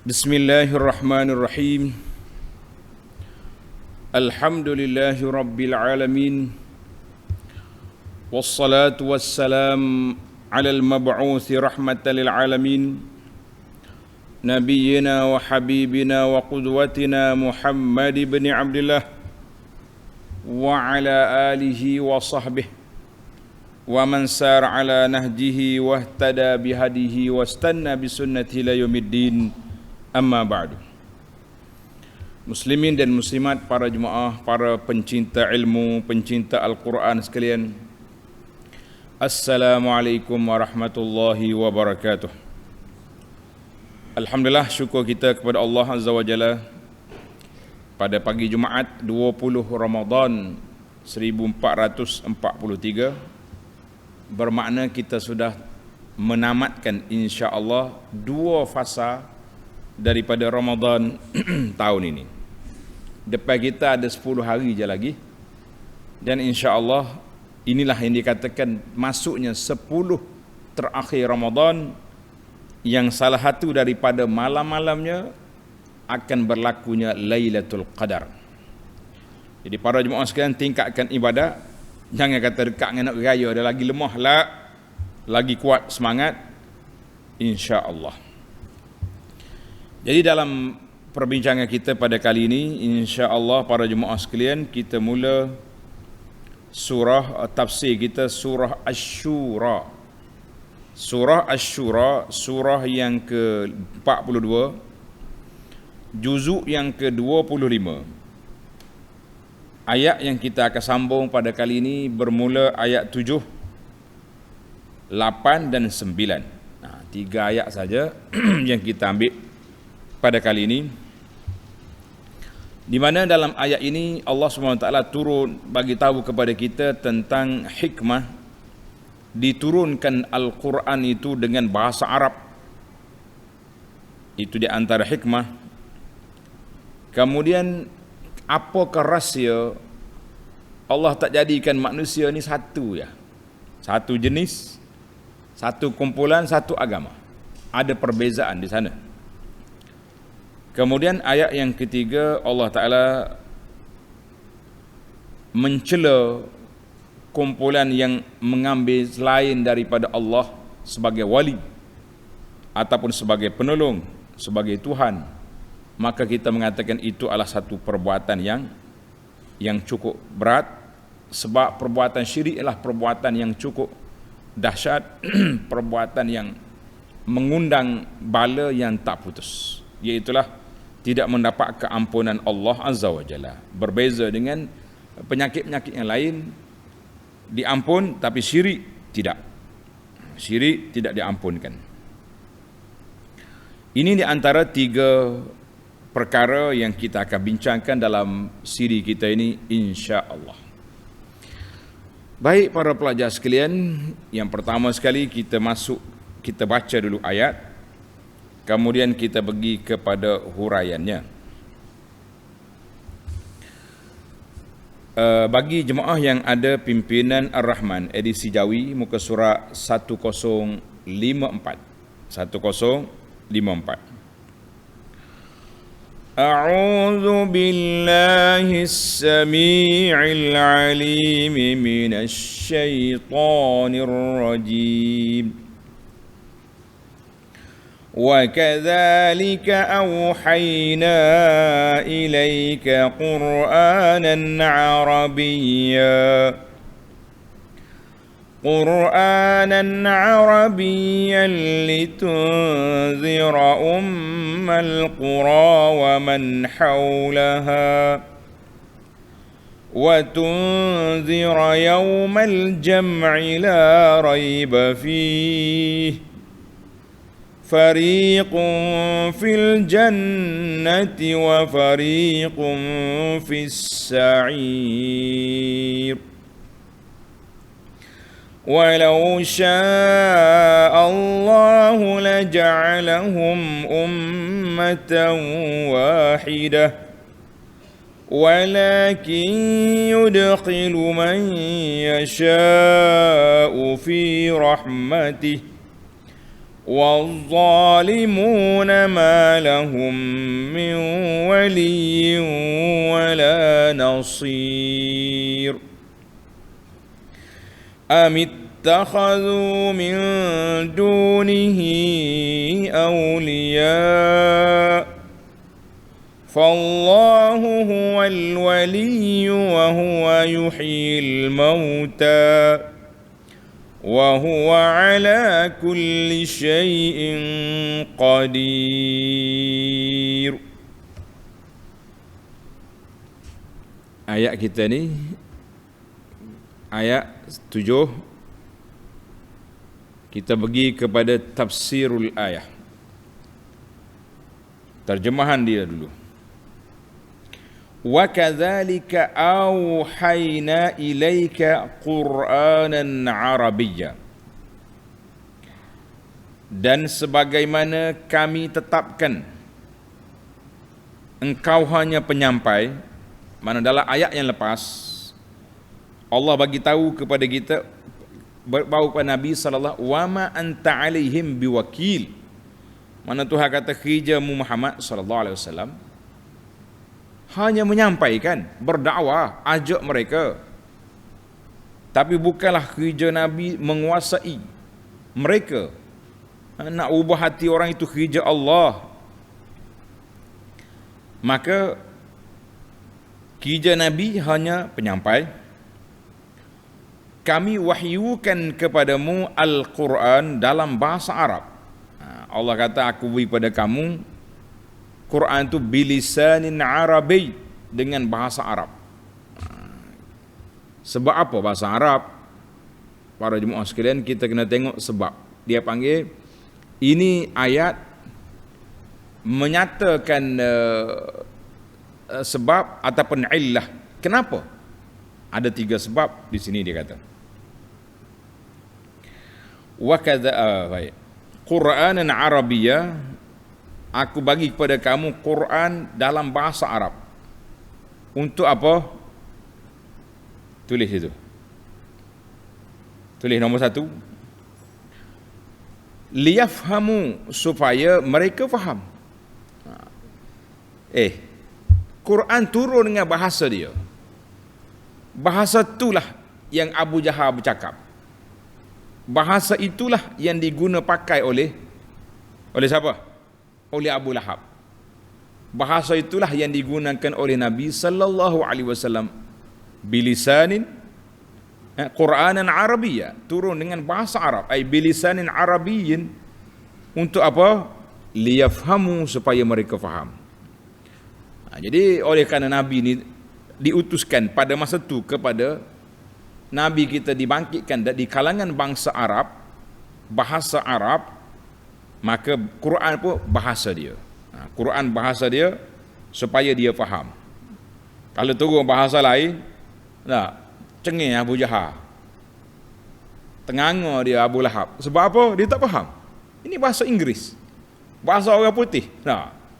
Bismillahirrahmanirrahim. Alhamdulillahi rabbil alamin. Wassalatu wassalam ala al-mab'uthi rahmatan lil alamin. Nabiyyina wa habibina wa qudwatina Muhammad ibn Abdullah wa ala alihi wa sahbihi wa man sar ala nahjihi wa ihtada bihadihi wa istanna bisunnati ila yaumiddin. Amma ba'du. Muslimin dan muslimat, para jemaah, para pencinta ilmu, pencinta Al-Quran sekalian, Assalamualaikum warahmatullahi wabarakatuh. Alhamdulillah, syukur kita kepada Allah Azza wa Jalla pada pagi Jumaat 20 Ramadan 1443, bermakna kita sudah menamatkan insya-Allah 2 fasa daripada Ramadan tahun ini. Depan kita ada 10 hari je lagi, dan insya-Allah inilah yang dikatakan masuknya 10 terakhir Ramadan, yang salah satu daripada malam-malamnya akan berlakunya Lailatul Qadar. Jadi para jemaah sekalian, tingkatkan ibadat. Jangan kata dekat dengan nak raya dah lagi lemah lah, lagi kuat semangat, insya-Allah. Jadi dalam perbincangan kita pada kali ini, insya-Allah para jemaah sekalian, kita mula surah tafsir kita, surah Asy-Syura. Surah Asy-Syura, surah yang ke-42, juzuk yang ke-25. Ayat yang kita akan sambung pada kali ini bermula ayat 7, 8 dan 9. 3 ayat saja yang kita ambil pada kali ini, di mana dalam ayat ini Allah SWT turun bagi tahu kepada kita tentang hikmah diturunkan Al-Quran itu dengan bahasa Arab. Itu di antara hikmah. Kemudian apakah rahsia Allah tak jadikan manusia ni satu ya, satu jenis, satu kumpulan, satu agama. Ada perbezaan di sana. Kemudian ayat yang ketiga, Allah Ta'ala mencela kumpulan yang mengambil selain daripada Allah sebagai wali ataupun sebagai penolong, sebagai Tuhan. Maka kita mengatakan itu adalah satu perbuatan yang cukup berat, sebab perbuatan syirik adalah perbuatan yang cukup dahsyat, perbuatan yang mengundang bala yang tak putus, iaitulah tidak mendapat keampunan Allah Azza wa Jalla. Berbeza dengan penyakit-penyakit yang lain, diampun, tapi syirik tidak. Syirik tidak diampunkan. Ini di antara 3 perkara yang kita akan bincangkan dalam siri kita ini, insya-Allah. Baik para pelajar sekalian, yang pertama sekali kita baca dulu ayat, kemudian kita pergi kepada huraiannya. Bagi jemaah yang ada pimpinan Ar-Rahman edisi Jawi, muka surat 1054. 1054. A'udzu billahis samii'il 'aliim minasy syaithaanir rajiim. وَكَذَلِكَ أَوْحَيْنَا إِلَيْكَ قُرْآنًا عَرَبِيًّا لِتُنذِرَ أُمَّ الْقُرَى وَمَنْ حَوْلَهَا وَتُنذِرَ يَوْمَ الْجَمْعِ لَا رَيْبَ فِيهِ فريق في الجنة وفريق في السعير ولو شاء الله لجعلهم أمة واحدة ولكن يدخل من يشاء في رحمته والظالمون ما لهم من ولي ولا نصير أم اتخذوا من دونه أولياء فالله هو الولي وهو يحيي الموتى وهو على كل شيء قدير. Ayat kita ni ayat 7. Kita pergi kepada tafsirul ayah, terjemahan dia dulu. Wa kadzalika auhayna ilaika Qur'anan Arabiyya, dan sebagaimana kami tetapkan engkau hanya penyampai. Mana dalam ayat yang lepas Allah bagi tahu kepada kita bahawa kepada Nabi sallallahu wa ma anta alaihim biwakil. Mana Tuhan kata kerjamu Muhammad sallallahu alaihi wasallam hanya menyampaikan, berdakwah, ajak mereka. Tapi bukanlah kerja Nabi menguasai mereka. Nak ubah hati orang itu kerja Allah. Maka kerja Nabi hanya penyampai. Kami wahyukan kepadamu Al-Quran dalam bahasa Arab. Allah kata aku beri pada kamu Quran itu bilisanin Arabi, dengan bahasa Arab. Sebab apa bahasa Arab? Para jemaah sekalian, kita kena tengok sebab. Dia panggil ini ayat menyatakan sebab ataupun illah. Kenapa? Ada 3 sebab di sini dia kata. Wa kadza baik. Qur'anan Arabiyyah, aku bagi kepada kamu Quran dalam bahasa Arab. Untuk apa? Tulis itu. Tulis nombor 1. Liyafhamu, supaya mereka faham. Quran turun dengan bahasa dia. Bahasa itulah yang Abu Jahal bercakap. Bahasa itulah yang diguna pakai oleh siapa? Oleh Abu Lahab. Bahasa itulah yang digunakan oleh Nabi sallallahu alaihi wasallam bilisanin Qur'anan Arabiyya, turun dengan bahasa Arab, ai bilisanin Arabiyyin. Untuk apa? Liyafhamu, supaya mereka faham. Jadi oleh kerana Nabi ni diutuskan pada masa itu kepada Nabi kita dibangkitkan di kalangan bangsa Arab, bahasa Arab, maka Quran pun bahasa dia. Quran bahasa dia supaya dia faham. Kalau turun bahasa lain, cengih Abu Jahal, tenganga dia Abu Lahab. Sebab apa? Dia tak faham. Ini bahasa Inggeris, bahasa orang putih.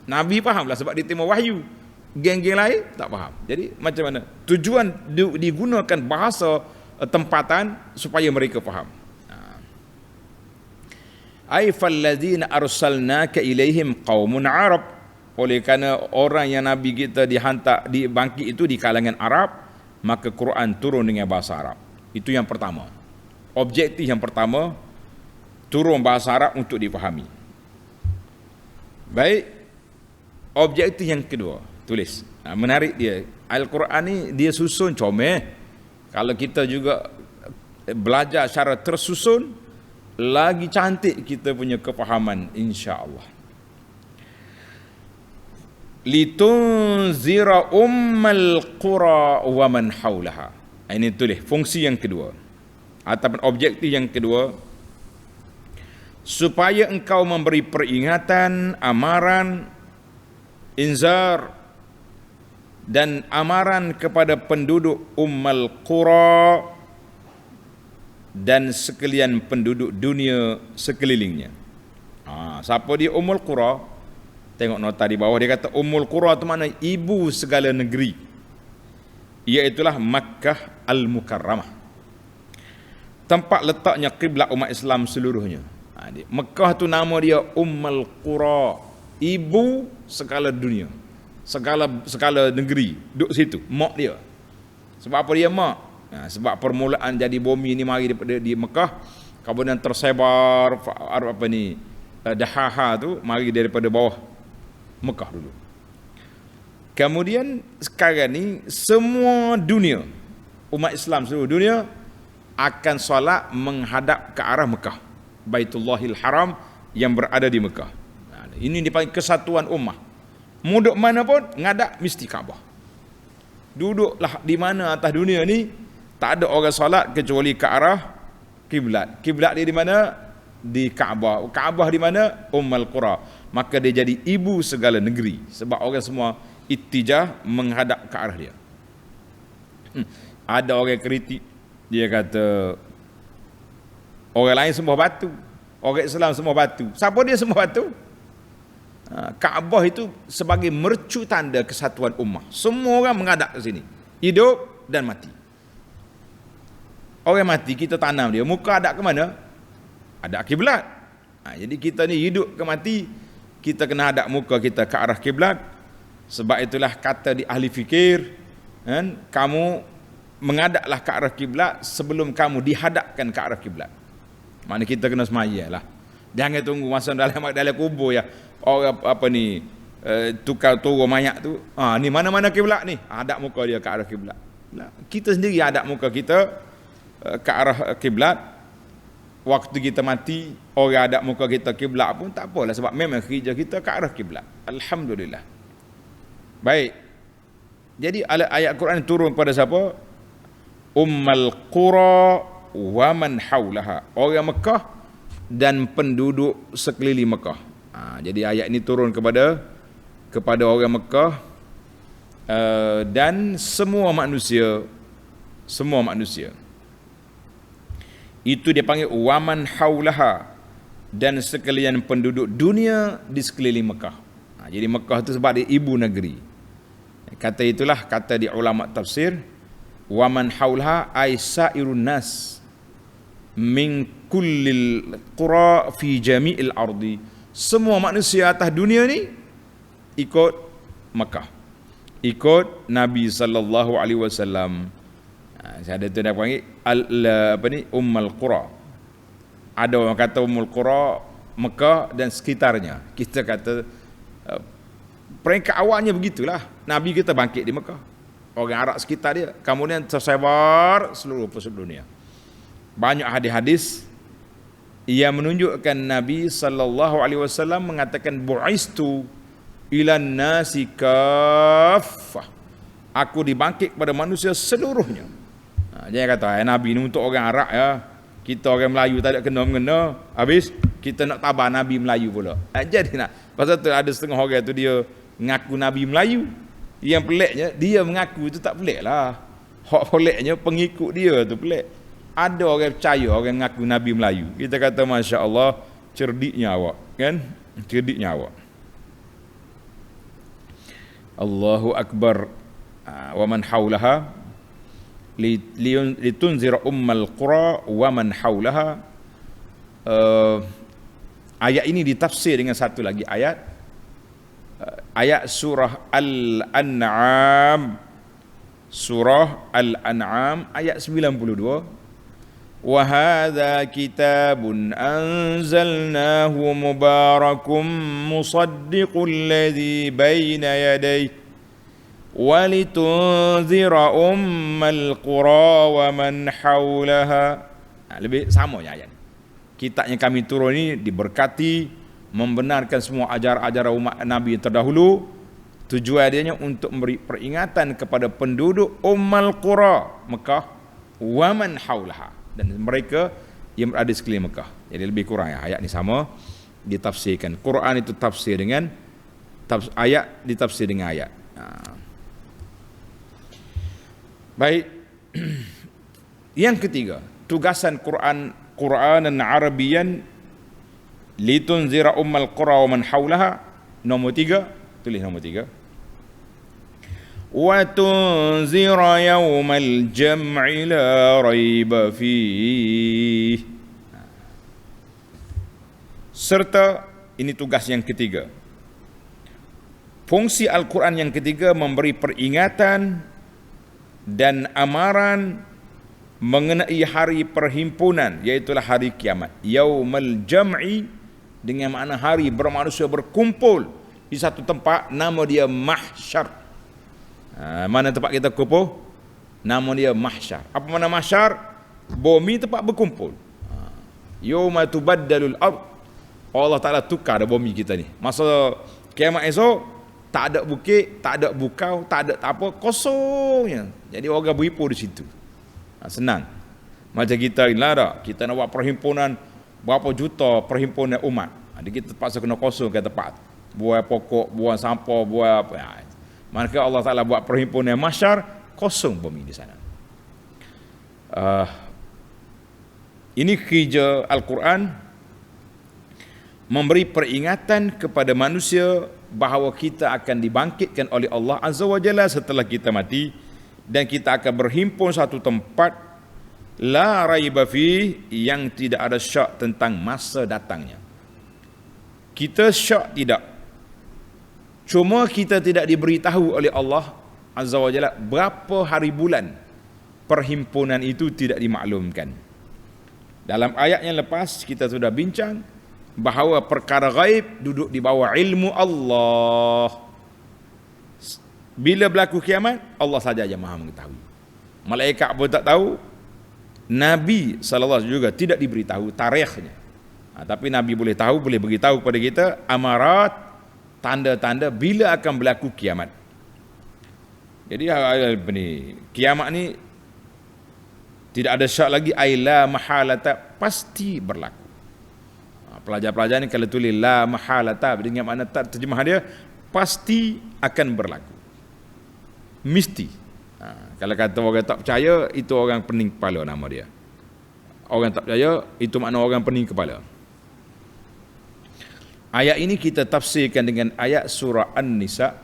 Nabi fahamlah sebab dia terima wahyu. Geng-geng lain tak faham. Jadi macam mana? Tujuan digunakan bahasa tempatan supaya mereka faham. Ai falladzina arsalnaka ilaihim qaumun Arab. Oleh kerana orang yang Nabi kita dihantar, dibangkit itu di kalangan Arab, maka Quran turun dengan bahasa Arab. Itu yang pertama. Objektif yang pertama, turun bahasa Arab untuk difahami. Baik. Objektif yang kedua, tulis. Menarik dia. Al-Quran ni dia susun comel. Kalau kita juga belajar secara tersusun, lagi cantik kita punya kefahaman, insya-Allah. Litunzira ummal qura wa man haulaha. Ini tulis fungsi yang kedua ataupun objektif yang kedua, supaya engkau memberi peringatan, amaran, inzar dan amaran kepada penduduk ummal qura dan sekalian penduduk dunia sekelilingnya. Siapa dia ummul qura? Tengok nota di bawah, dia kata ummul qura itu mana? Ibu segala negeri, iaitulah Makkah Al-Mukarramah, tempat letaknya kiblat umat Islam seluruhnya. Mekah tu nama dia Ummul Qura, ibu segala dunia, segala negeri duduk situ, mak dia. Sebab apa dia mak? Sebab permulaan jadi bumi ni mari daripada di Mekah, kemudian tersebar dahaha tu mari daripada bawah Mekah dulu. Kemudian sekarang ni semua dunia, umat Islam seluruh dunia akan solat menghadap ke arah Mekah, Baitullahil Haram yang berada di Mekah. Ini dipanggil kesatuan ummah. Duduk mana pun ngadap mesti Kaabah. Duduklah di mana atas dunia ni tak ada orang solat kecuali ke arah kiblat. Kiblat dia di mana? Di Kaabah. Kaabah di mana? Ummul Qura. Maka dia jadi ibu segala negeri sebab orang semua ittijah menghadap ke arah dia. Ada orang kritik, dia kata orang lain sembah batu, orang Islam sembah batu. Siapa dia sembah batu? Kaabah itu sebagai mercu tanda kesatuan ummah. Semua orang menghadap ke sini, hidup dan mati. Orang mati kita tanam dia, muka hadap ke mana? Hadap kiblat. Jadi kita ni hidup ke mati, kita kena hadap muka kita ke arah kiblat. Sebab itulah kata di ahli fikir, kan, kamu menghadaplah ke arah kiblat sebelum kamu dihadapkan ke arah kiblat. Maknanya kita kena semaya lah. Jangan tunggu masa dalam kubur ya. Orang tukar turun mayat tu. Ni mana-mana kiblat ni. Hadap muka dia ke arah kiblat. Kita sendiri hadap muka kita ke arah kiblat. Waktu kita mati, orang hadap muka kita kiblat pun tak apalah sebab memang kerja kita ke arah kiblat. Alhamdulillah. Baik. Jadi ayat Quran turun pada siapa? Ummul Qura wa man haulaha, orang Mekah dan penduduk sekeliling Mekah. Jadi ayat ini turun kepada orang Mekah dan semua manusia. Itu dia panggil wa man haulaha, dan sekalian penduduk dunia di sekeliling Mekah. Jadi Mekah itu sebab dia ibu negeri. Kata itulah kata di ulama tafsir, wa man haulaha ay sairun nas min kullil qura fi jami'il ardi. Semua manusia atas dunia ni ikut Mekah, ikut Nabi sallallahu alaihi wasallam. Saya ada tu dia panggil Ummul Qura. Ada orang kata Ummul Qura Mekah dan sekitarnya. Kita kata peringkat awalnya begitulah. Nabi kita bangkit di Mekah, orang Arab sekitar dia, kemudian tersebar seluruh penjuru dunia. Banyak hadis-hadis yang menunjukkan Nabi sallallahu alaihi wasallam mengatakan bu'istu ilan nasi kaffah, aku dibangkit kepada manusia seluruhnya. Jangan kata Nabi ni untuk orang Arab ya, kita orang Melayu tak ada kena-mengena, habis kita nak tabah Nabi Melayu pula. Jadi nak pasal tu ada setengah orang tu dia mengaku Nabi Melayu. Yang peliknya dia mengaku itu tak pelik lah. Hak peliknya pengikut dia tu pelik. Ada orang percaya orang mengaku Nabi Melayu. Kita kata Masya Allah, cerdiknya awak, kan? Cerdiknya awak. Allahu Akbar. Wa man haulaha litunzira ummul qura wa man haulaha. Ayat ini ditafsir dengan satu lagi ayat, ayat surah Al-An'am, surah Al-An'am ayat 92. Wa hadza kitabun anzalnahu mubarakum musaddiqul ladzi baina yadayhi walitunzira ummal qura wa man haulaha. Lebih sama ayat. Kitab yang kami turun ini diberkati, membenarkan semua ajaran-ajaran umat Nabi yang terdahulu. Tujuannya untuk memberi peringatan kepada penduduk Ummul Qura Mekah wa man haulaha, dan mereka yang berada di sekeliling Mekah. Jadi lebih kurang ya, ayat ni sama ditafsirkan. Quran itu tafsir dengan ayat, ditafsir dengan ayat. Baik. Yang ketiga, tugasan Quranan Arabiyan litunzira ummul qura wa man haulaha. Nombor 3, tulis nombor 3. Wa tunzira yawmal jam'i la raiba fihi. Serta ini tugas yang ketiga. Fungsi Al-Quran yang ketiga memberi peringatan dan amaran mengenai hari perhimpunan, iaitulah hari kiamat. Yaumul jam'i, dengan makna hari bermanusia berkumpul di satu tempat, nama dia mahsyar. Mana tempat kita kumpul? Nama dia mahsyar. Apa makna mahsyar? Bumi tempat berkumpul. Yauma tubaddalul ard. Allah Ta'ala tukar bumi kita ni. Masa kiamat esok, tak ada bukit, tak ada bukau, tak ada apa, kosongnya. Jadi orang berhimpun di situ. Senang. Macam kita ni lah, kita nak buat perhimpunan berapa juta perhimpunan umat. Jadi kita terpaksa kena kosong ke tempat. Buang pokok, buang sampah, buang apa. Maka Allah Ta'ala buat perhimpunan mahsyar, kosong bumi di sana. Ini kerja Al-Quran memberi peringatan kepada manusia bahawa kita akan dibangkitkan oleh Allah Azza wa Jalla setelah kita mati, dan kita akan berhimpun satu tempat, la raiba fi, yang tidak ada syak tentang masa datangnya. Kita syak tidak, cuma kita tidak diberitahu oleh Allah Azza wa Jalla berapa hari bulan perhimpunan itu, tidak dimaklumkan. Dalam ayat yang lepas kita sudah bincang bahawa perkara gaib duduk di bawah ilmu Allah. Bila berlaku kiamat, Allah saja yang maha mengetahui. Malaikat pun tak tahu, Nabi SAW juga tidak diberitahu tarikhnya. Tapi Nabi boleh tahu, boleh beritahu kepada kita amarat, tanda-tanda bila akan berlaku kiamat. Jadi kiamat ni tidak ada syak lagi, la mahalata, pasti berlaku. Pelajar-pelajar ni kalau tulis la mahalata dengan makna terjemah dia pasti akan berlaku. Mesti. Kalau kata orang tak percaya, itu orang pening kepala nama dia. Orang tak percaya, itu makna orang pening kepala. Ayat ini kita tafsirkan dengan ayat surah An-Nisa.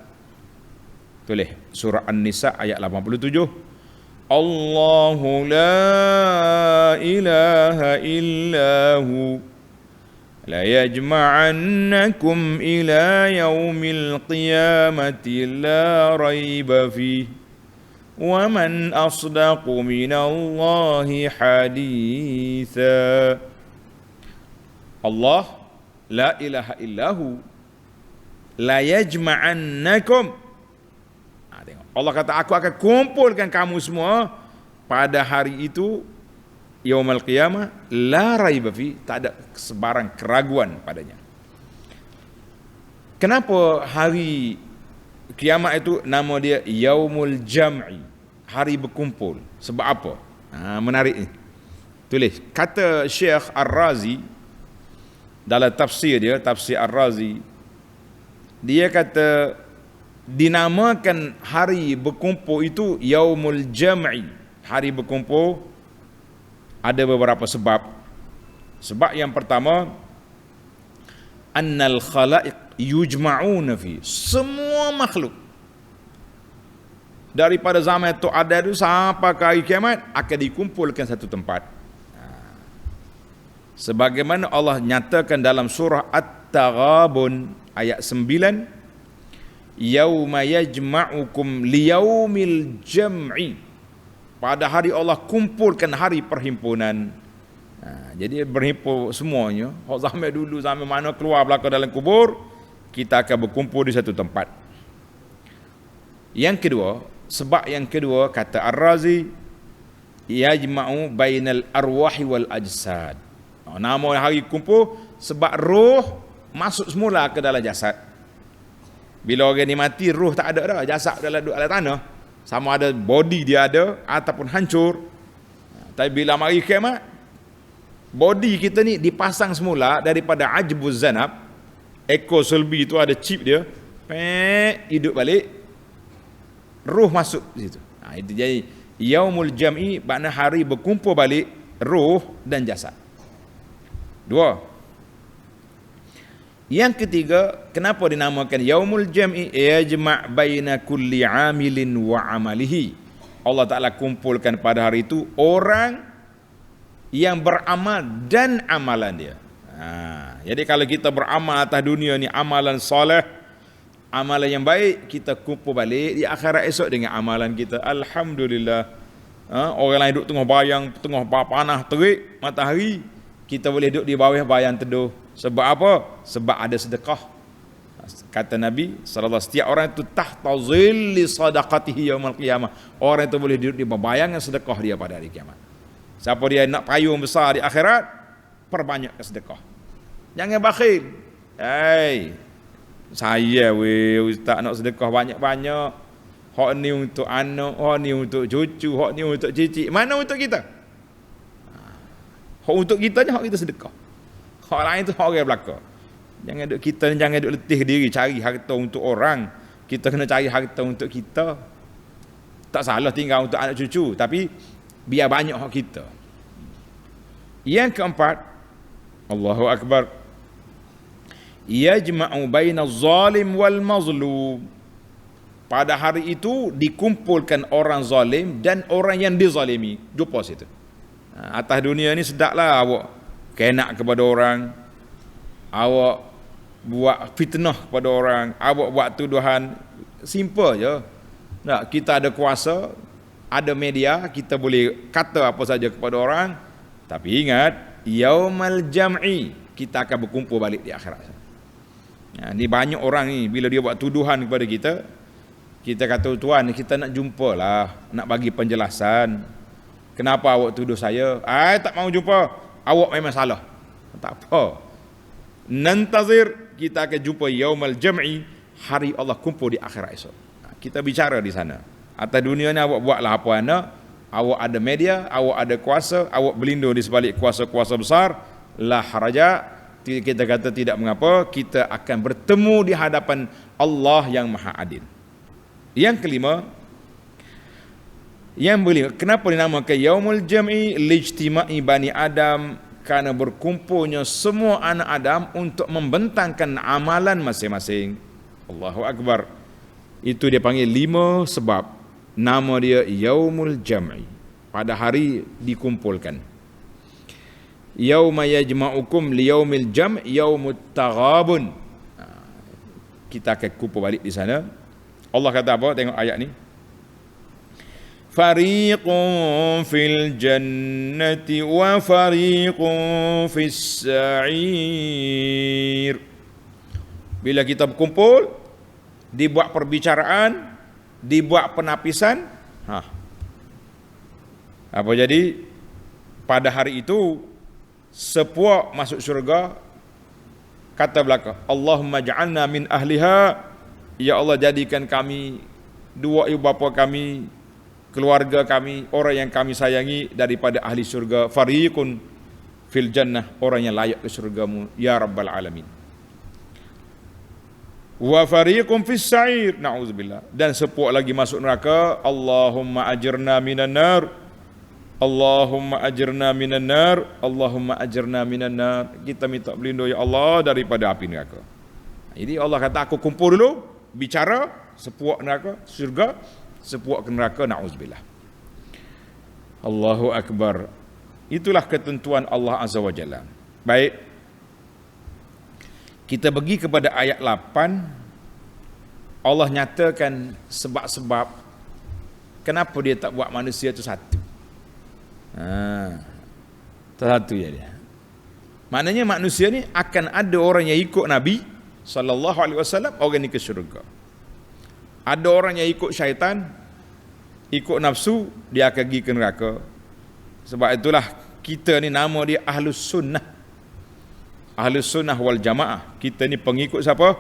Tulis surah An-Nisa ayat 87. Allahu la ilaha illahu la yajma'annakum ila yaumil qiyamati la raiba fihi wa man asdaqu minallahi haditha. Allah la ilaha illahu la yajma'annakum. Tengok, Allah kata aku akan kumpulkan kamu semua pada hari itu, yaumul qiyamah, la raiba fi, tak ada sebarang keraguan padanya. Kenapa hari kiamat itu nama dia yaumul jam'i, hari berkumpul? Sebab apa? Menarik ni. Tulis kata Syekh Ar-Razi dalam tafsir dia, tafsir Ar-Razi, dia kata dinamakan hari berkumpul itu yaumul jam'i, hari berkumpul, ada beberapa sebab. Sebab yang pertama, annal khalaiq yujma'una fi, semua makhluk daripada zaman itu ada itu sampai ke hari kiamat akan dikumpulkan satu tempat. Sebagaimana Allah nyatakan dalam surah At-Taghabun ayat 9, yauma yajma'ukum liyaumil jam'i, pada hari Allah kumpulkan hari perhimpunan. Jadi berhimpun semuanya. Hak zaman dulu, zaman mana keluar belaka dalam kubur, kita akan berkumpul di satu tempat. Yang kedua, sebab yang kedua kata Ar-Razi, yajma'u bainal arwahi wal ajsad. Nama hari kumpul sebab roh masuk semula ke dalam jasad. Bila orang ni mati, roh tak ada dah, jasad dalam tanah. Sama ada body dia ada ataupun hancur. Tapi bila mari kiamat, body kita ni dipasang semula daripada ajbuz zanab, ekor sulbi itu ada chip dia, hidup balik, roh masuk di situ. Itu jadi yaumul jam'i, makna hari berkumpul balik roh dan jasad. Dua. Yang ketiga, kenapa dinamakan yaumul jam'i? Yajma' baina kulli 'amilin wa 'amalihi. Allah Ta'ala kumpulkan pada hari itu orang yang beramal dan amalan dia. Jadi kalau kita beramal atas dunia ni amalan soleh, amalan yang baik, kita kumpul balik di akhirat esok dengan amalan kita. Alhamdulillah. Orang lain duduk tengah bayang, tengah panah terik matahari, kita boleh duduk di bawah bayang teduh. Sebab apa? Sebab ada sedekah. Kata Nabi sallallahu, setiap orang itu tahta zilli sadaqatihi yaumil qiyamah. Orang itu boleh duduk di bawah bayangan sedekah dia pada hari kiamat. Siapa dia nak payung besar di akhirat, perbanyak sedekah. Jangan bakhil. Saya ustaz nak sedekah banyak-banyak. Hak ni untuk anak, hak ni untuk cucu, hak ni untuk cicit. Mana untuk kita? Hak untuk kita je, hak kita sedekah. Hak lain tu hak orang belaka. Jangan duk letih diri cari harta untuk orang. Kita kena cari harta untuk kita. Tak salah tinggal untuk anak cucu, tapi biar banyak hak kita. Yang keempat, Allahu Akbar, yajma'u bainaz zalim wal mazlum. Pada hari itu dikumpulkan orang zalim dan orang yang dizalimi. Jumpa situ. Atas dunia ni sedaplah awak kenak kepada orang, awak buat fitnah kepada orang, awak buat tuduhan. Simple je. Nah, kita ada kuasa, ada media, kita boleh kata apa saja kepada orang. Tapi ingat, yaumal jam'i, kita akan berkumpul balik di akhirat. Ni banyak orang ni, bila dia buat tuduhan kepada kita, kita kata, tuan, kita nak jumpa lah, nak bagi penjelasan. Kenapa awak tuduh saya? Tak mau jumpa. Awak memang salah. Tak apa. Nantazir, kita akan jumpa yaumal jam'i, hari Allah kumpul di akhirat esok. Kita bicara di sana. Atas dunia ni awak buatlah apa anda. Awak ada media, awak ada kuasa, awak berlindung di sebalik kuasa-kuasa besar. La haraja, kita kata tidak mengapa, kita akan bertemu di hadapan Allah yang Maha Adil. Yang kelima, kenapa dinamakan Yaumul Jam'i? Lijtima'i Bani Adam, karena berkumpulnya semua anak Adam untuk membentangkan amalan masing-masing. Allahu Akbar. Itu dia panggil 5 sebab. Nama dia Yaumul Jam'i. Pada hari dikumpulkan. Yauma yajma'ukum liyaumil jam' yaumut taghabun. Kita akan kumpul balik di sana. Allah kata apa? Tengok ayat ni. Fariqun fil jannati wa fariqun fis sa'ir. Bila kita berkumpul, dibuat perbicaraan, dibuat penapisan, apa jadi? Pada hari itu sepuak masuk syurga, kata belaka, Allahumma ja'alna min ahliha. Ya Allah, jadikan kami, dua ibu bapa kami, keluarga kami, orang yang kami sayangi daripada ahli syurga. Fariqun fil jannah, orang yang layak ke syurgamu ya rabbal alamin. Wa fariqun fis sa'ir, na'udzubillah. Dan sepuak lagi masuk neraka, Allahumma ajirna minan nar, Allahumma ajirna minan nar, Allahumma ajirna minan nar. Kita minta berlindung ya Allah daripada api neraka. Jadi Allah kata, aku kumpul dulu, bicara, sepuak neraka, syurga, sepuak ke neraka, na'udzubillah. Allahu Akbar. Itulah ketentuan Allah Azza wa Jalla. Baik, kita pergi kepada ayat 8. Allah nyatakan sebab-sebab kenapa dia tak buat manusia itu satu. Satu ya dia. Maknanya manusia ni akan ada orang yang ikut Nabi sallallahu alaihi wasallam, orang ni ke syurga. Ada orang yang ikut syaitan, ikut nafsu, dia akan pergi ke neraka. Sebab itulah kita ni nama dia Ahlus Sunnah. Ahlus Sunnah wal Jamaah. Kita ni pengikut siapa?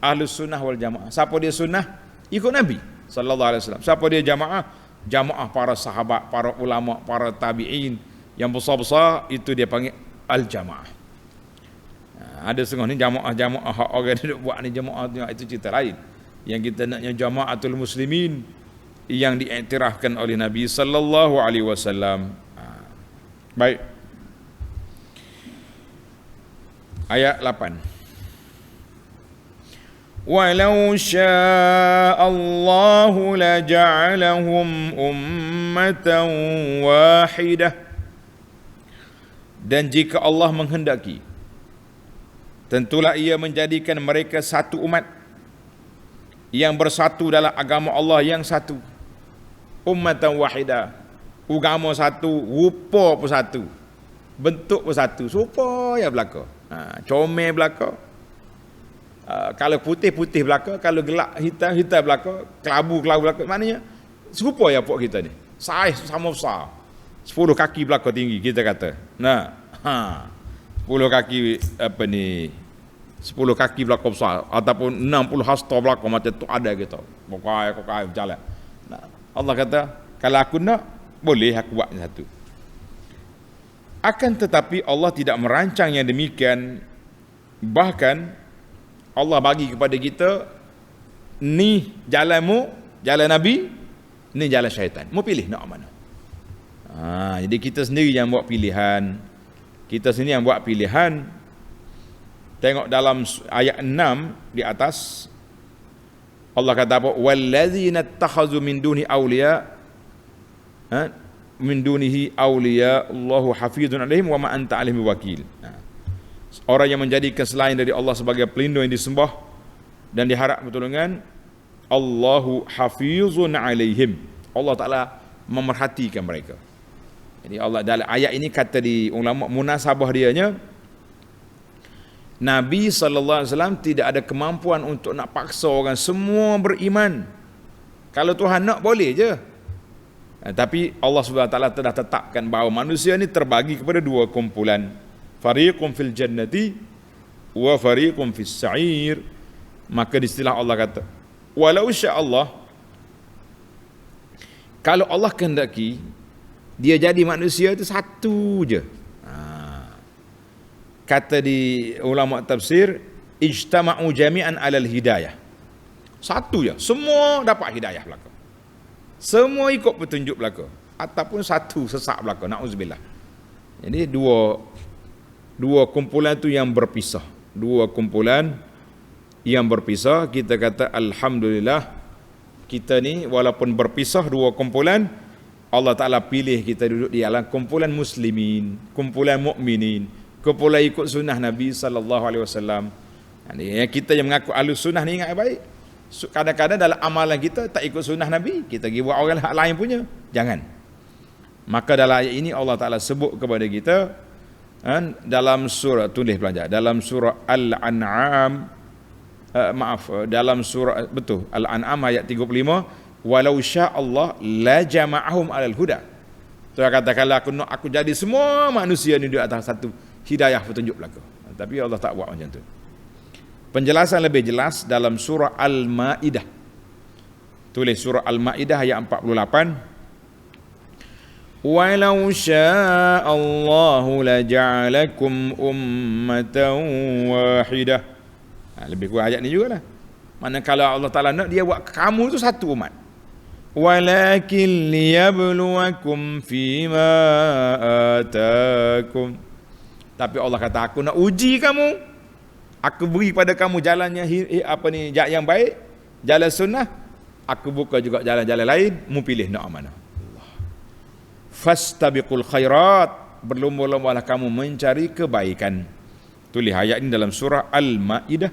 Ahlus Sunnah wal Jamaah. Siapa dia sunnah? Ikut Nabi sallallahu alaihi wasallam. Siapa dia jamaah? Jamaah para sahabat, para ulama, para tabi'in yang besar-besar, itu dia panggil al-jamaah. Ada setengah ni jamaah hak orang duduk buat ni jamaah itu cerita lain. Yang kita naknya jamaatul muslimin yang diiktirafkan oleh Nabi sallallahu alaihi wasallam. Baik. Ayat 8. Walau syaa Allah laja'alahum ummatan wahidah. Dan jika Allah menghendaki, tentulah ia menjadikan mereka satu umat yang bersatu dalam agama Allah yang satu. Ummatan wahidah, agama satu, rupa pun satu, bentuk pun satu, serupa ya belaka. Comel belaka. Kalau putih belaka, kalau gelap hitam belaka, kelabu belaka. Maknanya serupa ya pok kita ni. Saiz sama besar. 10 kaki belaka tinggi kita kata. 10 kaki 10 kaki belaka besar ataupun 60 hasta belaka macam tu ada kita. Pokai berjalan. Allah kata, kalau aku nak, boleh aku buat satu. Akan tetapi Allah tidak merancang yang demikian. Bahkan Allah bagi kepada kita, ni jalanmu, jalan Nabi, ni jalan syaitan. Mau pilih nak mana? Jadi kita sendiri yang buat pilihan. Kita sendiri yang buat pilihan. Tengok dalam ayat 6 di atas, Allah kata apa? Wallazina takhazu min duni awliya, min dunihi awliya Allahu hafizun alaihim wa ma anta alaihim wakil. Orang yang menjadikan selain dari Allah sebagai pelindung yang disembah dan diharap pertolongan, Allahu hafizun alaihim. Allah Ta'ala memerhatikan mereka. Jadi Allah dalam ayat ini kata di ulama munasabah dianya, Nabi SAW tidak ada kemampuan untuk nak paksa orang semua beriman. Kalau Tuhan nak boleh je. Tapi Allah SWT telah tetapkan bahawa manusia ni terbagi kepada dua kumpulan. Fariqum fil jannati wa fariqum fis sa'ir. Maka di istilah Allah kata, walau sya Allah, kalau Allah kehendaki dia jadi manusia itu satu je. Kata di ulama tafsir, ijtama'u jami'an 'alal hidayah. Satu je, semua dapat hidayah belaka. Semua ikut petunjuk belaka, ataupun satu sesak belaka, nauzubillah. Jadi dua kumpulan tu yang berpisah. Dua kumpulan yang berpisah, kita kata alhamdulillah, kita ni walaupun berpisah dua kumpulan, Allah Ta'ala pilih kita duduk di dalam kumpulan muslimin, kumpulan mukminin, kumpulan ikut sunnah Nabi SAW. Kita yang mengaku ahlus sunnah ni ingat baik. Kadang-kadang dalam amalan kita tak ikut sunnah Nabi, kita pergi buat orang lain punya. Jangan. Maka dalam ayat ini Allah Ta'ala sebut kepada kita, dalam surah, tulis pelajar, dalam surah Al-An'am, dalam surah, betul, Al-An'am ayat 35, walau sya Allah la jama'ahum alal huda. Tuhan kata, kalau aku jadi semua manusia ni di atas satu hidayah petunjuk belaka. Tapi Allah tak buat macam tu. Penjelasan lebih jelas dalam surah Al-Ma'idah. Tulis surah Al-Ma'idah ayat 48. Walau syaa Allahu la ja'alakum ummatan wahidah. Lebih kurang ayat ni jugalah. Mana kalau Allah Ta'ala nak, dia buat kamu tu satu umat. Walakin liyabluwakum fima atakum. Tapi Allah kata, aku nak uji kamu. Aku beri pada kamu jalannya yang baik, jalan sunnah. Aku buka juga jalan-jalan lain, mu pilih nak mana. Fastabiqul khairat, berlomba-lombalah kamu mencari kebaikan. Tulis ayat ini dalam surah Al-Ma'idah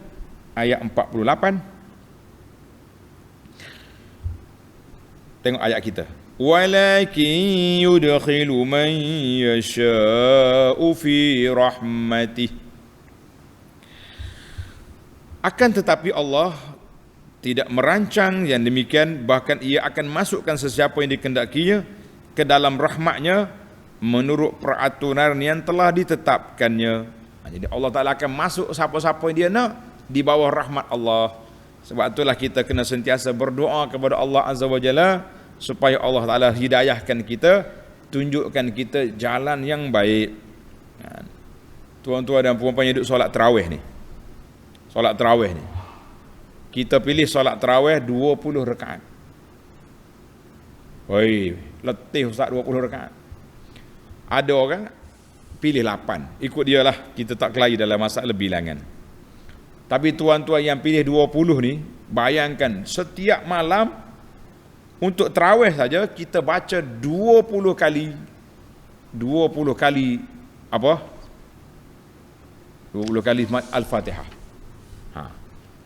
ayat 48. Tengok ayat kita. Walakin yudkhilu man yasha'u fi rahmatih. Akan tetapi Allah tidak merancang yang demikian, bahkan ia akan masukkan sesiapa yang dikehendakinya ke dalam rahmatnya menurut peraturan yang telah ditetapkannya. Jadi Allah Ta'ala akan masuk siapa-siapa yang dia nak di bawah rahmat Allah. Sebab itulah kita kena sentiasa berdoa kepada Allah Azza wa Jalla supaya Allah Ta'ala hidayahkan kita, tunjukkan kita jalan yang baik. Tuan-tuan dan puan-puan yang duduk solat tarawih ni, solat tarawih ni, kita pilih solat tarawih 20 rakaat. Oi, letih Ustaz 20 rakaat. Ada orang pilih 8, ikut dia lah, kita tak kelahi dalam masalah bilangan. Tapi tuan-tuan yang pilih 20 ni, bayangkan setiap malam untuk tarawih saja kita baca 20 kali apa? 20 kali Al-Fatihah.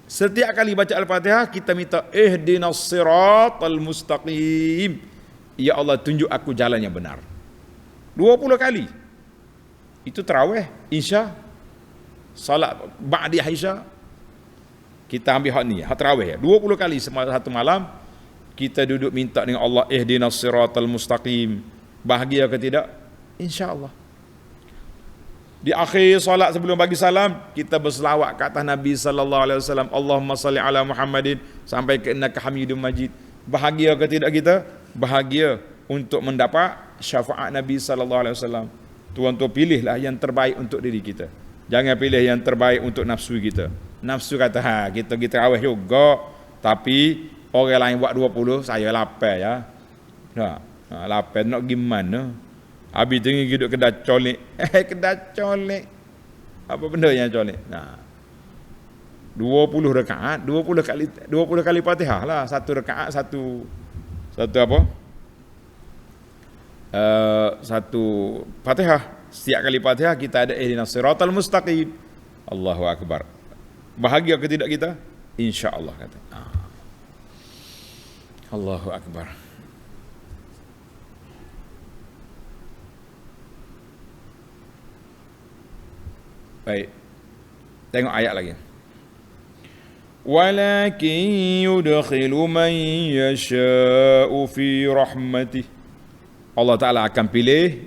Setiap kali baca Al-Fatihah kita minta ihdinas siratal mustaqim. Ya Allah, tunjuk aku jalan yang benar. 20 kali. Itu tarawih, Isya, salat ba'di Isya. Kita ambil hak ni, hak tarawih 20 kali satu malam. Kita duduk minta dengan Allah, ihdinas siratal mustaqim. Bahagia ke tidak? Insya-Allah. Di akhir solat sebelum bagi salam, kita berselawat ke atas Nabi sallallahu alaihi wasallam, Allahumma salli ala Muhammadin sampai ke innaka Hamidum Majid. Bahagia ke tidak kita? Bahagia untuk mendapat syafaat Nabi sallallahu alaihi wasallam. Tuan-tuan, pilihlah yang terbaik untuk diri kita. Jangan pilih yang terbaik untuk nafsu kita. Nafsu kata, kita tarawih juga, tapi orang lain buat 20, saya lapar ya. Lapar nak gimana? Habis tinggi hidup kedai colek. Kedai colek. Apa benda yang colek? 20 rakaat, 20 kali Fatihah lah. Satu rakaat, satu apa? Satu Fatihah. Setiap kali Fatihah kita ada ihdinas siratal mustaqim. Allahu akbar. Bahagia ke tidak kita? Insya-Allah kata. Allahu akbar. Baik. Tengok ayat lagi. Walakin yudkhilu man yasha'u fi rahmatih. Allah Ta'ala akan pilih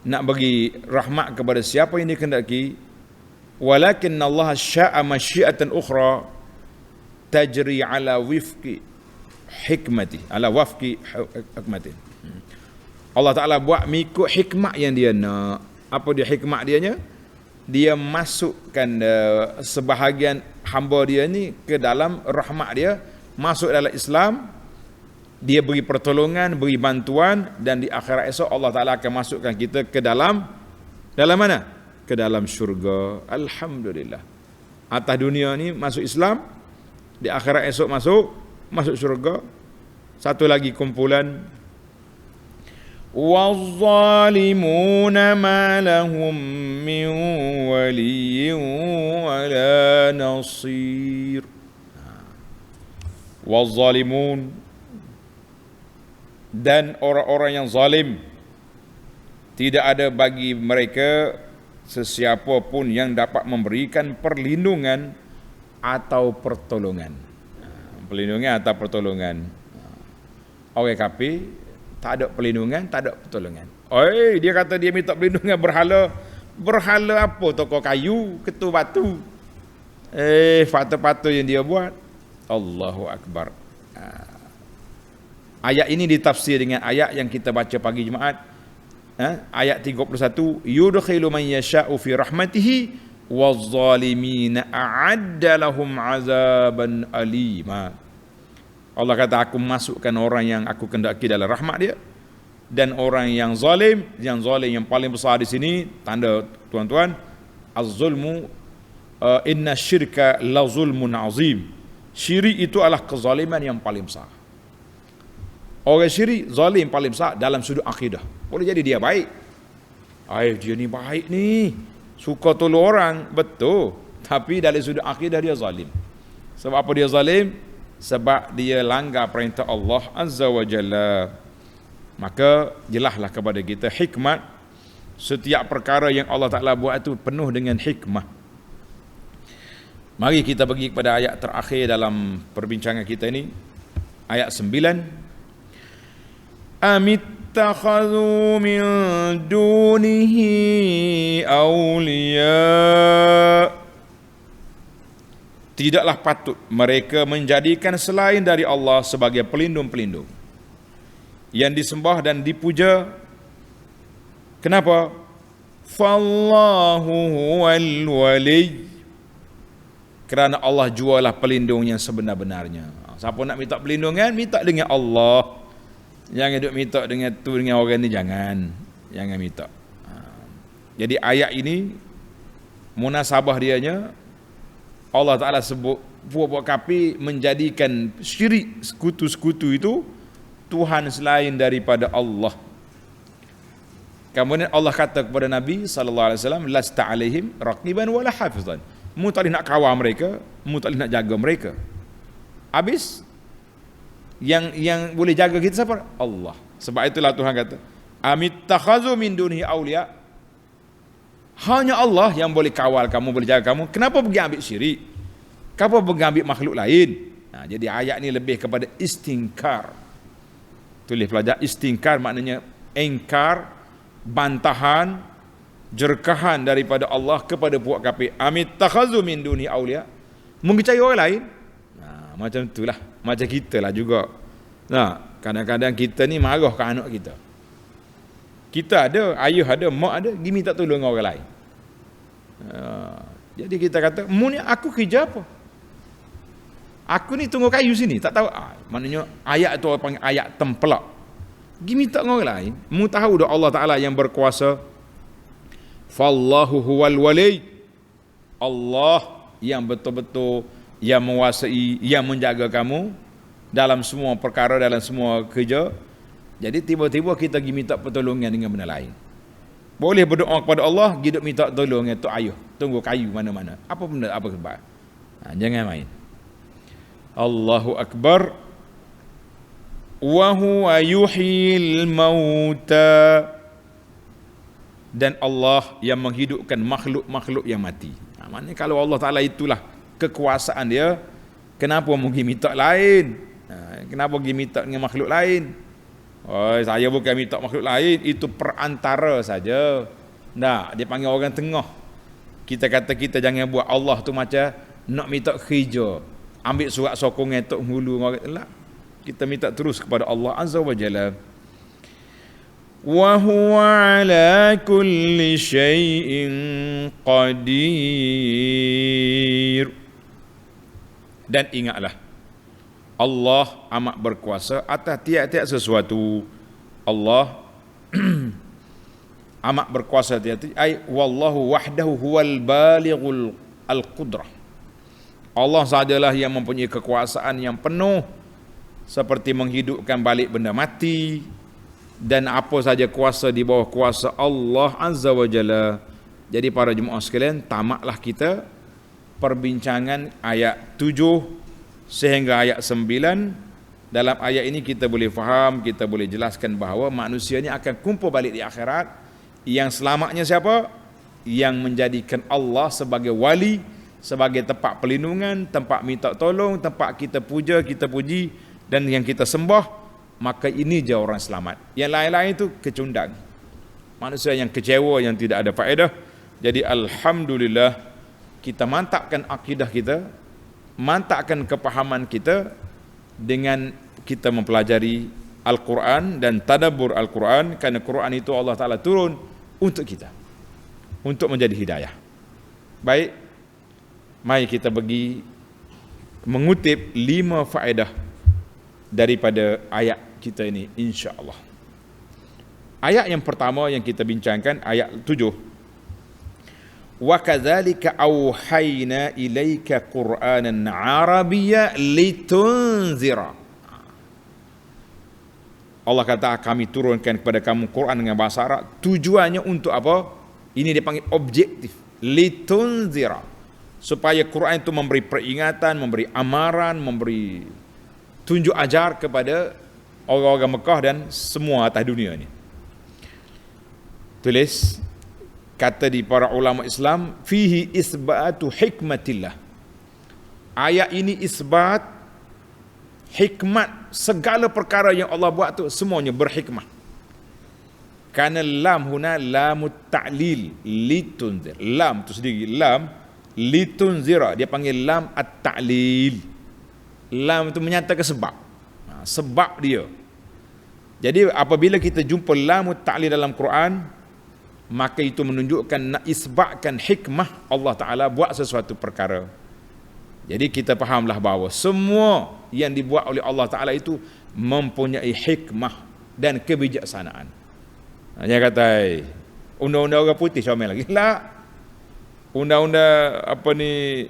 nak bagi rahmat kepada siapa yang dikehendaki. Walakin Allah sya'a masyiatan ukhra tajri ala wifqi hikmati, ala wafqi hikmati. Allah Ta'ala buat mengikut hikmat yang dia nak. Apa dia hikmat dianya? Dia masukkan sebahagian hamba dia ni ke dalam rahmat dia, masuk dalam Islam, dia beri pertolongan, beri bantuan, dan di akhirat esok Allah Ta'ala akan masukkan kita ke dalam mana? Ke dalam syurga. Alhamdulillah. Atas dunia ni masuk Islam, di akhirat esok masuk syurga. Satu lagi kumpulan, وَالظَّالِمُونَ مَا لَهُم مِّن وَلِيٍّ وَلَا نَصِيرٍ. وَالظَّالِمُونَ, dan orang-orang yang zalim, tidak ada bagi mereka sesiapa pun yang dapat memberikan perlindungan atau pertolongan. Perlindungan atau pertolongan. Orang kafir tak ada perlindungan, tak ada pertolongan. Dia kata dia minta perlindungan berhala. Berhala apa? Tokok kayu, ketu batu. Patung-patung yang dia buat. Allahu akbar. Ayat ini ditafsir dengan ayat yang kita baca pagi Jumaat. Ayat 31, yudkhilu man yasha'u fi rahmatihi waz-zalimina a'adda lahum 'azaban alima. Allah kata, aku masukkan orang yang aku kehendaki dalam rahmat dia, dan orang yang zalim yang paling besar di sini, tanda tuan-tuan, az-zulmu, inna syirka la zulmun azim. Syirik itu adalah kezaliman yang paling besar. Orang syirik, zalim paling besar dalam sudut akidah. Boleh jadi dia baik. Dia ni baik ni, suka tolong orang, betul. Tapi dari sudut akidah dia zalim. Sebab apa dia zalim? Sebab dia langgar perintah Allah Azza wa Jalla. Maka jelaslah kepada kita hikmat. Setiap perkara yang Allah Ta'ala buat itu penuh dengan hikmah. Mari kita pergi kepada ayat terakhir dalam perbincangan kita ini, ayat 9. Amittakhadhu min dunihi awliya. Tidaklah patut mereka menjadikan selain dari Allah sebagai pelindung-pelindung yang disembah dan dipuja. Kenapa? Fallahu huwal wali. Kerana Allah jualah pelindung yang sebenar-benarnya. Siapa nak minta pelindungan, minta dengan Allah. Jangan duk minta dengan orang ni, jangan minta. Jadi ayat ini munasabah dianya, Allah Ta'ala sebut buat kafir menjadikan syirik, sekutu-sekutu itu Tuhan selain daripada Allah. Kemudian Allah kata kepada Nabi sallallahu alaihi wasallam, lasta alaihim raqiban wala hafizan. Mu tak boleh nak kawal mereka, mu tak boleh nak jaga mereka. Habis yang boleh jaga kita siapa? Allah. Sebab itulah Tuhan kata, amittakhazu min dunihi awliya. Hanya Allah yang boleh kawal kamu, boleh jaga kamu. Kenapa pergi ambil syirik? Kenapa pergi ambil makhluk lain? Jadi ayat ni lebih kepada istingkar. Tulis pelajar, istingkar maknanya engkar, bantahan, jerkahan daripada Allah kepada puak kafir. Amittakhazu min dunihi awliya. Mungkin cari orang lain. Macam itulah, macam kita lah juga. Kadang-kadang kita ni marah ke anak kita. Kita ada, ayah ada, mak ada, dia minta tolong orang lain. Jadi kita kata, mu ni aku kerja apa? Aku ni tunggu kayu sini, tak tahu. Maknanya ayat tu orang panggil ayat templak. Dia minta dengan orang lain. Mu tahu dah Allah Ta'ala yang berkuasa. Fallahu huwal wali. Allah yang betul-betul yang menguasai, yang menjaga kamu dalam semua perkara, dalam semua kerja. Jadi tiba-tiba kita pergi minta pertolongan dengan benda lain. Boleh berdoa kepada Allah, pergi minta tolong dengan tok ayuh, tunggu kayu mana-mana. Apa benda, apa sebab? Jangan main. Allahu Akbar. Wa huwa yuhyil mauta. Dan Allah yang menghidupkan makhluk-makhluk yang mati. Maknanya kalau Allah Ta'ala itulah kekuasaan dia, kenapa pergi minta lain? Kenapa pergi minta dengan makhluk lain? Saya bukan minta makhluk lain, itu perantara saja. Dia panggil orang tengah. Kita kata kita jangan buat Allah tu macam nak minta kerja, ambil surat sokongan tok hulu orang. Kita minta terus kepada Allah Azza wa Jalla. Wa huwa ala kulli syai'in qadir. Dan ingatlah, Allah amat berkuasa atas tiap-tiap sesuatu. Allah amat berkuasa tiap-tiap. Wallahu wahdahu huwal balighul al-qudrah. Allah sajalah yang mempunyai kekuasaan yang penuh, seperti menghidupkan balik benda mati, dan apa saja kuasa di bawah kuasa Allah Azza wa Jalla. Jadi para jemaah sekalian, tamatlah kita perbincangan ayat 7 sehingga ayat 9. Dalam ayat ini kita boleh faham, kita boleh jelaskan bahawa manusia ni akan kumpul balik di akhirat. Yang selamatnya siapa? Yang menjadikan Allah sebagai wali, sebagai tempat perlindungan, tempat minta tolong, tempat kita puja, kita puji, dan yang kita sembah. Maka ini je orang selamat. Yang lain-lain itu kecundang, manusia yang kecewa, yang tidak ada faedah. Jadi alhamdulillah, kita mantapkan akidah kita, mantapkan kepahaman kita dengan kita mempelajari Al-Quran dan tadabbur Al-Quran, kerana Quran itu Allah Ta'ala turun untuk kita, untuk menjadi hidayah. Baik, mari kita pergi mengutip 5 faedah daripada ayat kita ini, insya-Allah. Ayat yang pertama yang kita bincangkan, ayat 7. Wa kadzalika auhayna ilaika Qur'anan Arabiyya litunzira. Allah kata kami turunkan kepada kamu Quran dengan bahasa Arab. Tujuannya untuk apa? Ini dipanggil objektif. Litunzira. Supaya Quran itu memberi peringatan, memberi amaran, memberi tunjuk ajar kepada orang-orang Mekah dan semua atas dunia ni. Tulis kata di para ulama Islam, fihi isbatu hikmatillah. Ayat ini isbat hikmat segala perkara yang Allah buat tu semuanya berhikmah. Karena lam huna lamut ta'lil litunzir. Lam tu sendiri lam litunzira, dia panggil lam at-ta'lil. Lam itu menyatakan sebab. Sebab dia. Jadi apabila kita jumpa lamut ta'lil dalam Quran, maka itu menunjukkan nak isbatkan hikmah Allah Ta'ala buat sesuatu perkara. Jadi kita fahamlah bahawa semua yang dibuat oleh Allah Ta'ala itu mempunyai hikmah dan kebijaksanaan. Dia kata, undang-undang orang putih comel lagi. Lah. Undang-undang apa ni,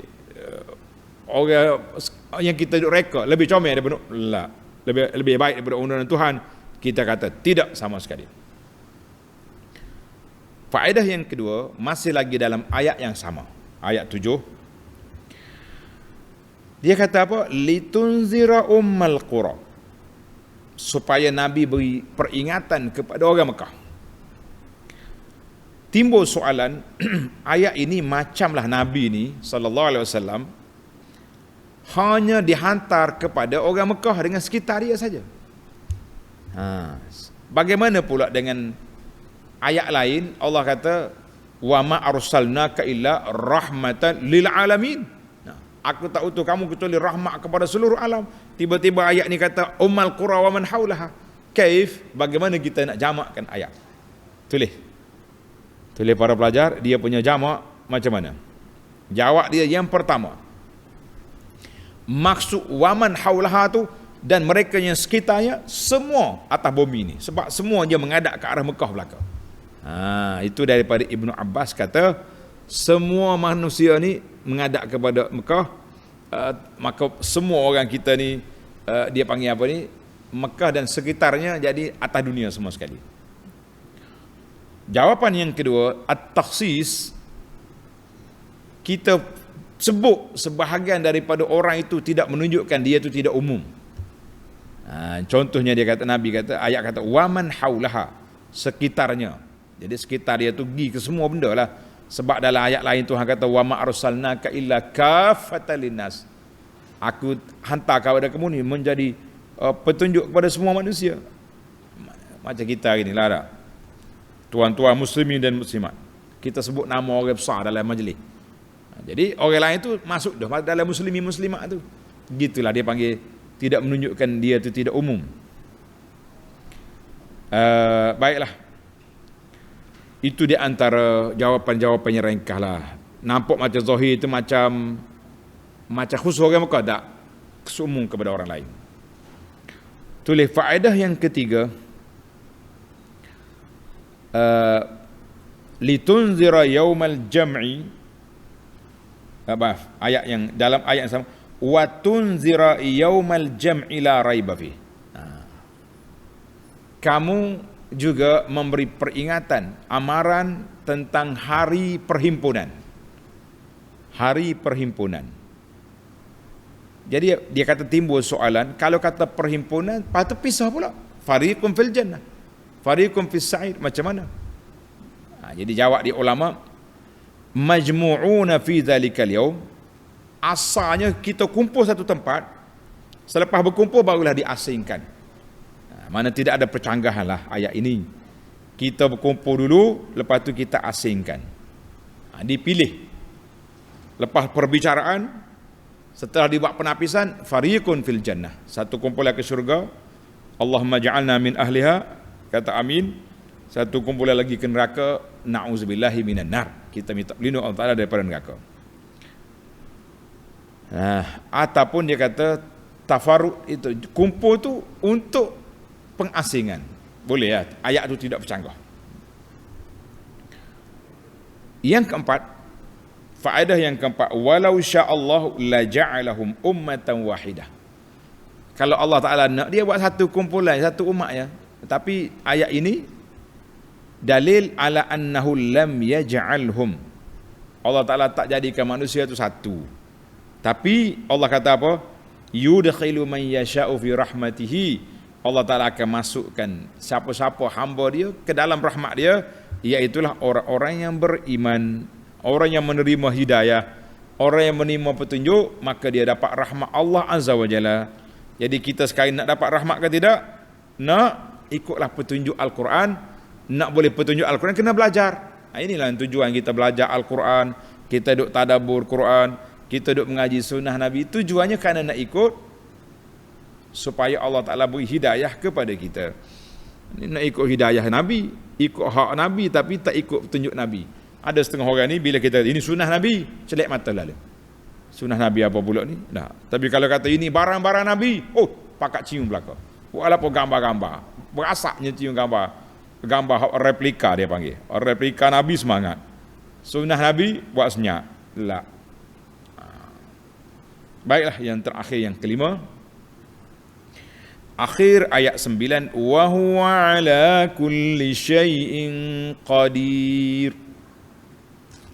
orang yang kita duk reka lebih comel daripada lah. Lebih baik daripada undang-undang Tuhan. Kita kata tidak sama sekali. Faedah yang kedua, masih lagi dalam ayat yang sama, ayat 7. Dia kata apa? Litunzira ummal qura. Supaya Nabi beri peringatan kepada orang Mekah. Timbul soalan, ayat ini macamlah Nabi ni sallallahu alaihi wasallam hanya dihantar kepada orang Mekah dengan sekitar dia saja. Bagaimana pula dengan ayat lain? Allah kata, wa ma arsalnaka illa rahmatan lil alamin. Aku tak utus kamu kecuali rahmat kepada seluruh alam. Tiba-tiba ayat ni kata ummal qura wa man haulaha. Kaif? Bagaimana kita nak jamakkan ayat? Tulis para pelajar, dia punya jamak macam mana? Jawab dia yang pertama, maksud waman haulaha tu dan mereka yang sekitarnya semua atas bumi ni, sebab semua dia menghadap ke arah Mekah belaka. Itu daripada Ibnu Abbas kata semua manusia ni menghadap kepada Mekah, maka semua orang kita ni dia panggil apa ni, Mekah dan sekitarnya jadi atas dunia semua sekali. Jawapan yang kedua, at-takhsis, kita sebut sebahagian daripada orang itu tidak menunjukkan dia itu tidak umum. Contohnya dia kata, Nabi kata, ayat kata waman haulaha, sekitarnya. Jadi sekitar dia tu pergi ke semua benda lah. Sebab dalam ayat lain Tuhan kata wa ma arsalnaka illa kaffatan linnas. Aku hantar kepada kamu ni menjadi petunjuk kepada semua manusia. Macam kita hari ni lah dah. Tuan-tuan muslimin dan muslimat, kita sebut nama orang besar dalam majlis. Jadi orang lain tu masuk dah dalam muslimin muslimat tu. Gitulah dia panggil tidak menunjukkan dia tu tidak umum. Baiklah. Itu di antara jawapan-jawapan yang ringkas lah. Nampak macam zahir itu macam khusus orang Mekah, tak sumum kepada orang lain. Tulis faedah yang ketiga, litunzira yaumal jam'i, ayat yang dalam ayat yang sama, wa tunzira yaumal jam'i la raiba fi. Kamu juga memberi peringatan, amaran tentang hari perhimpunan. Hari perhimpunan. Jadi dia kata timbul soalan, kalau kata perhimpunan, patut pisah pula. Fariqun fil jannah, fariqun fis sa'ir, macam mana? Jadi jawab di ulama, majmu'una fi dzalikal yaum, asalnya kita kumpul satu tempat, selepas berkumpul barulah diasingkan. Mana tidak ada percanggahan lah ayat ini. Kita berkumpul dulu, lepas tu kita asingkan. Dipilih. Lepas perbicaraan, setelah dibuat penapisan, fariqun fil jannah, satu kumpulan ke syurga. Allahumma ja'alna min ahliha, kata amin. Satu kumpulan lagi ke neraka, na'udzubillahi minan nar, kita minta pelindung Allah Ta'ala daripada neraka. Ataupun dia kata tafarruq, itu kumpul tu untuk pengasingan, boleh ya, ayat itu tidak bercanggah. Yang keempat, faedah yang keempat, walau sya'allahu la ja'alahum ummatan wahidah. Kalau Allah Ta'ala nak, dia buat satu kumpulan, satu umat ya. Tapi ayat ini dalil ala annahu lam yaj'alhum, Allah Ta'ala tak jadikan manusia itu satu. Tapi Allah kata apa? Yudkhilu man yasha'u fi rahmatihi, Allah Ta'ala akan masukkan siapa-siapa hamba dia ke dalam rahmat dia, iaitulah orang-orang yang beriman, orang yang menerima hidayah, orang yang menerima petunjuk, maka dia dapat rahmat Allah Azza wa Jalla. Jadi kita sekarang nak dapat rahmat ke tidak? Nak, ikutlah petunjuk Al-Quran. Nak boleh petunjuk Al-Quran, kena belajar. Inilah tujuan kita belajar Al-Quran, kita duk tadabbur Quran, kita duk mengaji sunnah Nabi. Tujuannya kerana nak ikut, supaya Allah Ta'ala beri hidayah kepada kita. Nak ikut hidayah Nabi, ikut hak Nabi, tapi tak ikut petunjuk Nabi. Ada setengah orang ni, bila kita ini sunnah Nabi, celak mata lalu. Sunnah Nabi apa pula ni? Nah, tapi kalau kata ini barang-barang Nabi, pakat cium belaka. Walaupun gambar-gambar, berasaknya cium gambar replika dia panggil. Replika Nabi semangat. Sunnah Nabi buat senyap. La. Baiklah, yang terakhir, yang kelima, Akhir ayat 9, wa huwa ala kulli syai'in qadir.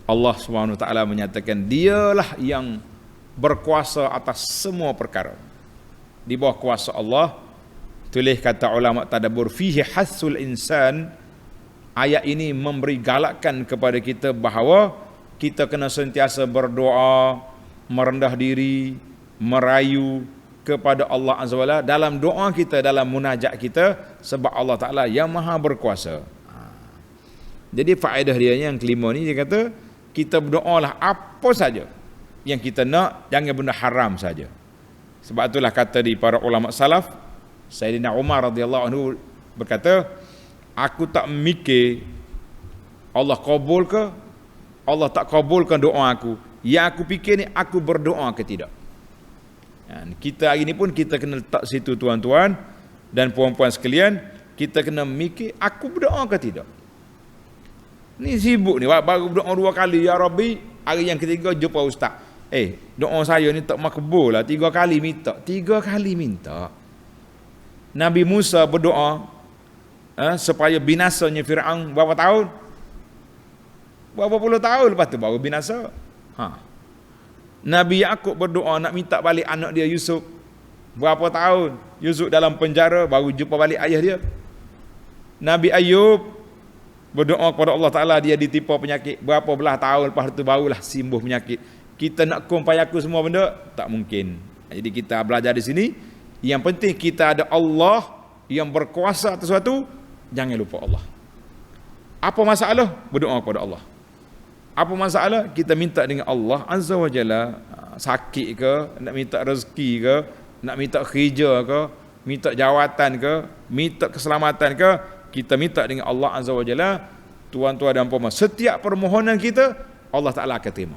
Allah Subhanahu wa taala menyatakan dialah yang berkuasa atas semua perkara. Di bawah kuasa Allah, tulis kata ulama tadabbur, fihi hasul insan. Ayat ini memberi galakan kepada kita bahawa kita kena sentiasa berdoa, merendah diri, merayu kepada Allah Azza wa Jalla dalam doa kita, dalam munajat kita, sebab Allah Ta'ala yang maha berkuasa. Jadi faedah dia yang kelima ni, dia kata kita berdoalah apa saja yang kita nak, jangan benda haram saja. Sebab itulah kata di para ulama salaf, Sayyidina Umar radhiyallahu anhu berkata, aku tak mikir Allah kabul ke, Allah tak kabulkan doa aku. Yang aku fikir ni, aku berdoa ke tidak. Dan kita hari ni pun kita kena letak situ tuan-tuan dan puan-puan sekalian, kita kena mikir aku berdoa ke tidak. Ni sibuk ni, baru berdoa 2 kali, ya Rabbi, hari yang ketiga jumpa ustaz. Doa saya ni tak makbul lah, 3 kali minta. 3 kali minta. Nabi Musa berdoa supaya binasanya Fir'aun berapa tahun? Berapa puluh tahun lepas tu baru binasa. Nabi Yaqub berdoa nak minta balik anak dia Yusuf. Berapa tahun? Yusuf dalam penjara baru jumpa balik ayah dia. Nabi Ayub berdoa kepada Allah Ta'ala, dia ditimpa penyakit. Berapa belah tahun lepas tu barulah sembuh penyakit. Kita nak kumpayaku semua benda? Tak mungkin. Jadi kita belajar di sini, yang penting kita ada Allah yang berkuasa atas sesuatu, jangan lupa Allah. Apa masalah? Berdoa kepada Allah. Apa masalah? Kita minta dengan Allah Azza wa Jalla. Sakit ke, nak minta rezeki ke, nak minta kerja ke, minta jawatan ke, minta keselamatan ke, kita minta dengan Allah Azza wa Jalla. Tuan-tuan dan puan-puan, setiap permohonan kita Allah Ta'ala akan terima.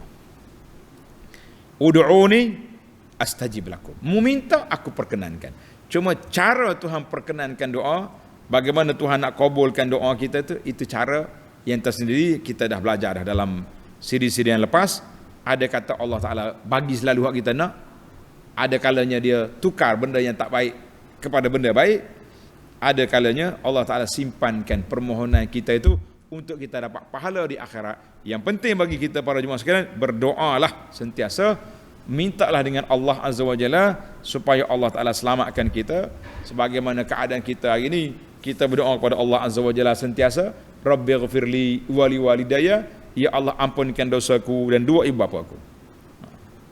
Ud'uni astajib lakum. Mu minta, aku perkenankan. Cuma cara Tuhan perkenankan doa, bagaimana Tuhan nak kabulkan doa kita tu, itu cara yang tersendiri. Kita dah belajar dah dalam siri-siri yang lepas. Ada kata Allah Ta'ala bagi selalu hak kita nak, ada kalanya dia tukar benda yang tak baik kepada benda baik, ada kalanya Allah Ta'ala simpankan permohonan kita itu untuk kita dapat pahala di akhirat. Yang penting bagi kita para jemaah sekalian, berdoalah sentiasa, mintalah dengan Allah Azza wa Jalla supaya Allah Ta'ala selamatkan kita. Sebagaimana keadaan kita hari ini, kita berdoa kepada Allah Azza wa Jalla sentiasa, Rabbighfirli wali walidayya, ya Allah ampunkan dosaku dan 2 ibu bapa aku.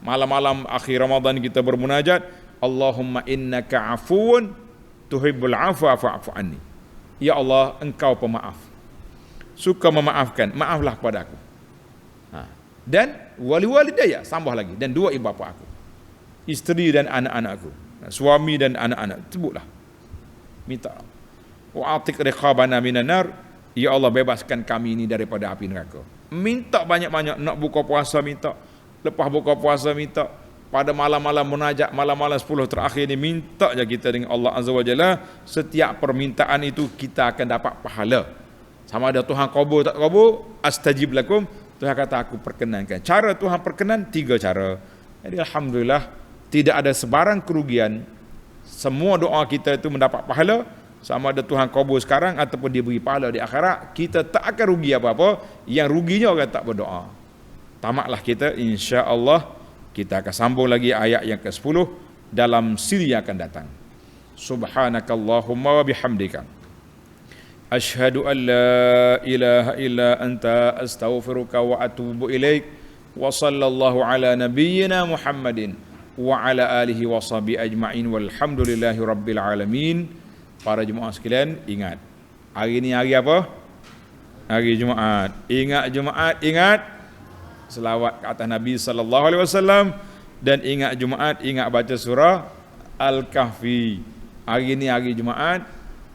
Malam-malam akhir Ramadan kita bermunajat, Allahumma innaka afuun tuhibbul afwa fa'fu anni. Ya Allah, engkau pemaaf, suka memaafkan, maaflah kepada aku. Dan wali walidayya, tambah lagi, dan 2 ibu bapa aku, isteri dan anak-anakku, suami dan anak-anak, sebutlah, minta. Wa atiq riqabana minan nar, ya Allah bebaskan kami ini daripada api neraka. Minta banyak-banyak, nak buka puasa minta, lepas buka puasa minta, pada malam-malam munajat, malam-malam 10 terakhir ni minta je kita dengan Allah Azza wa Jalla. Setiap permintaan itu kita akan dapat pahala. Sama ada Tuhan kabul tak kabul, astajib lakum, Tuhan kata aku perkenankan. Cara Tuhan perkenan 3 cara. Jadi alhamdulillah tidak ada sebarang kerugian. Semua doa kita itu mendapat pahala. Sama ada Tuhan kabul sekarang ataupun dia beri pahala di akhirat, kita tak akan rugi apa-apa. Yang ruginya orang tak berdoa. Tamatlah kita, insya-Allah kita akan sambung lagi ayat yang ke-10 dalam siri yang akan datang. Subhanakallahumma wa bihamdika, asyhadu an la ilaha illa anta, astaghfiruka wa atubu ilaik. Wa sallallahu ala nabiyyina Muhammadin wa ala alihi wa sahbihi ajma'in, walhamdulillahi rabbil alamin. Para jemaah sekalian, ingat, hari ni hari apa? Hari Jumaat. Ingat Jumaat, ingat selawat ke atas Nabi sallallahu alaihi wasallam, dan ingat Jumaat, ingat baca surah Al-Kahfi. Hari ni hari Jumaat,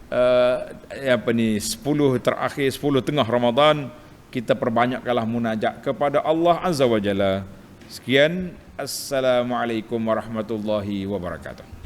10 terakhir, 10 tengah Ramadan, kita perbanyakkanlah munajat kepada Allah Azza wa Jalla. Sekian, assalamualaikum warahmatullahi wabarakatuh.